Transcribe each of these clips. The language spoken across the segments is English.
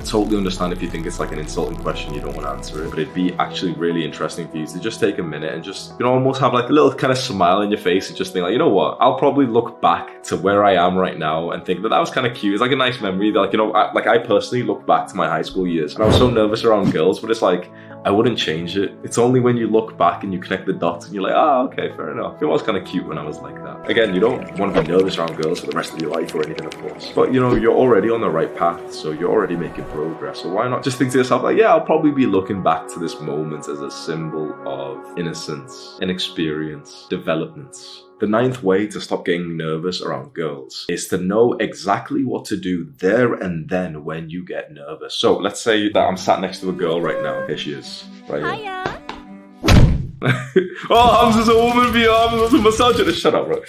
I totally understand if you think it's like an insulting question, you don't want to answer it, but it'd be actually really interesting for you to just take a minute and just, you know, almost have like a little kind of smile in your face and just think like, you know what, I'll probably look back to where I am right now and think that was kind of cute. It's like a nice memory that, like, you know, I personally look back to my high school years and I was so nervous around girls, but it's like, I wouldn't change it. It's only when you look back and you connect the dots and you're like, oh, okay, fair enough. It was kind of cute when I was like that. Again, you don't want to be nervous around girls for the rest of your life or anything, of course. But, you know, you're already on the right path, so you're already making progress. So why not just think to yourself, like, yeah, I'll probably be looking back to this moment as a symbol of innocence, inexperience, development. The 9th way to stop getting nervous around girls is to know exactly what to do there and then when you get nervous. So let's say that I'm sat next to a girl right now. Here she is, right here. Hiya. Oh, Hamza's a woman, Hamza's a misogynist. Shut up, bro.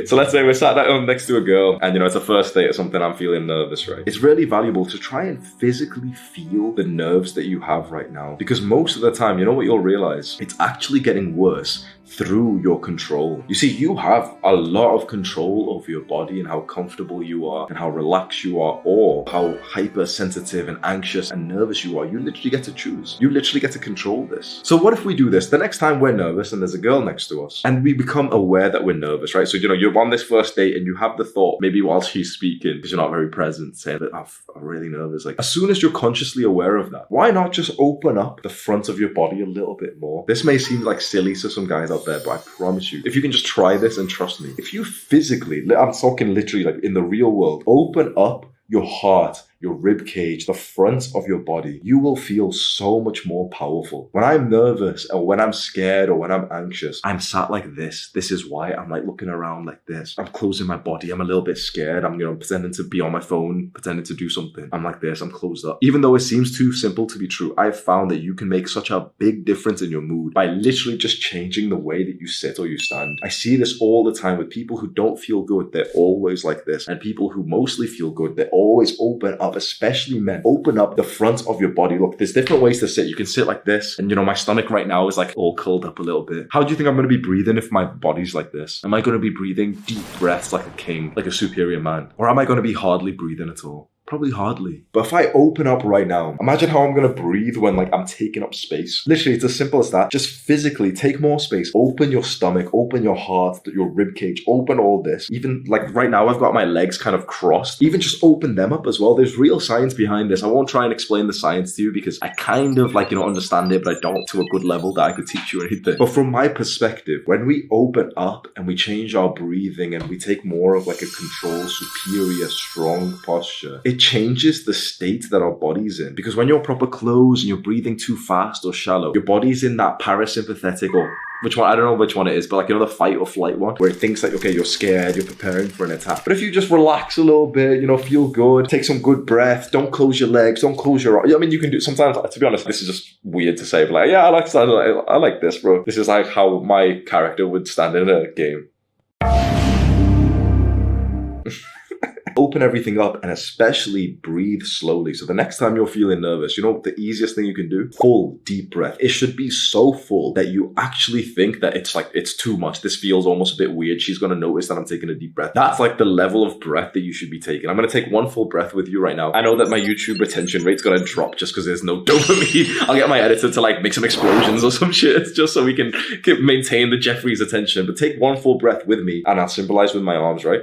So let's say we're sat next to a girl and, you know, it's a first date or something, I'm feeling nervous, right? It's really valuable to try and physically feel the nerves that you have right now, because most of the time, you know what you'll realize? It's actually getting worse through your control. You see, you have a lot of control over your body and how comfortable you are and how relaxed you are, or how hypersensitive and anxious and nervous you are. You literally get to choose. You literally get to control this. So what if we do this? The next time we're nervous and there's a girl next to us and we become aware that we're nervous, right? So, you know, you're on this first date and you have the thought, maybe while she's speaking, because you're not very present, saying that I'm really nervous. Like, as soon as you're consciously aware of that, why not just open up the front of your body a little bit more? This may seem like silly to some guys out there, but I promise you, if you can just try this and trust me, if you physically, I'm talking literally like in the real world, open up your heart, your rib cage, the front of your body, you will feel so much more powerful. When I'm nervous or when I'm scared or when I'm anxious, I'm sat like this. This is why I'm like looking around like this. I'm closing my body. I'm a little bit scared. I'm, you know, pretending to be on my phone, pretending to do something. I'm like this. I'm closed up. Even though it seems too simple to be true, I've found that you can make such a big difference in your mood by literally just changing the way that you sit or you stand. I see this all the time with people who don't feel good. They're always like this. And people who mostly feel good, they always open up, especially men. Open up the front of your body. Look, there's different ways to sit. You can sit like this, and, you know, my stomach right now is like all curled up a little bit. How do you think I'm going to be breathing if my body's like this? Am I going to be breathing deep breaths like a king, like a superior man? Or am I going to be hardly breathing at all? Probably hardly. But if I open up right now, imagine how I'm going to breathe when, like, I'm taking up space. Literally, it's as simple as that. Just physically take more space. Open your stomach, open your heart, your rib cage, open all this. Even like right now, I've got my legs kind of crossed. Even just open them up as well. There's real science behind this. I won't try and explain the science to you because I kind of, like, you know, understand it, but I don't to a good level that I could teach you anything. But from my perspective, when we open up and we change our breathing and we take more of like a controlled, superior, strong posture, it changes the state that our body's in. Because when you're proper closed and you're breathing too fast or shallow, your body's in that parasympathetic, or which one, I don't know which one it is, but like, you know, the fight or flight one, where it thinks like, okay, you're scared, you're preparing for an attack. But if you just relax a little bit, you know, feel good, take some good breath, don't close your legs, don't close your eyes. I mean, you can do, sometimes, to be honest, this is just weird to say, but like, yeah, I like this, bro. This is like how my character would stand in a game. Open everything up and especially breathe slowly. So the next time you're feeling nervous, you know the easiest thing you can do? Full deep breath. It should be so full that you actually think that it's like, it's too much. This feels almost a bit weird. She's going to notice that I'm taking a deep breath. That's like the level of breath that you should be taking. I'm going to take one full breath with you right now. I know that my YouTube retention rate's going to drop just because there's no dopamine. I'll get my editor to like make some explosions or some shit just so we can maintain the Jeffrey's attention. But take one full breath with me and I'll symbolize with my arms, right?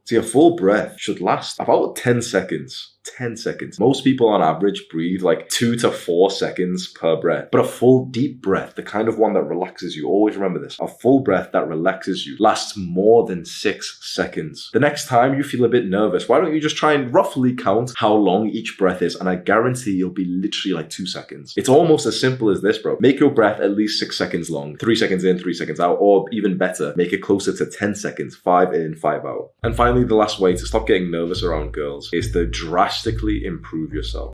See, a full breath should last about 10 seconds. 10 seconds. Most people on average breathe like 2 to 4 seconds per breath. But a full deep breath, the kind of one that relaxes you, always remember this, a full breath that relaxes you lasts more than 6 seconds. The next time you feel a bit nervous, why don't you just try and roughly count how long each breath is, and I guarantee you'll be literally like 2 seconds. It's almost as simple as this, bro. Make your breath at least 6 seconds long. 3 seconds in, 3 seconds out, or even better, make it closer to 10 seconds, 5 in, 5 out. And finally, the last way to stop getting nervous around girls is to drastically improve yourself.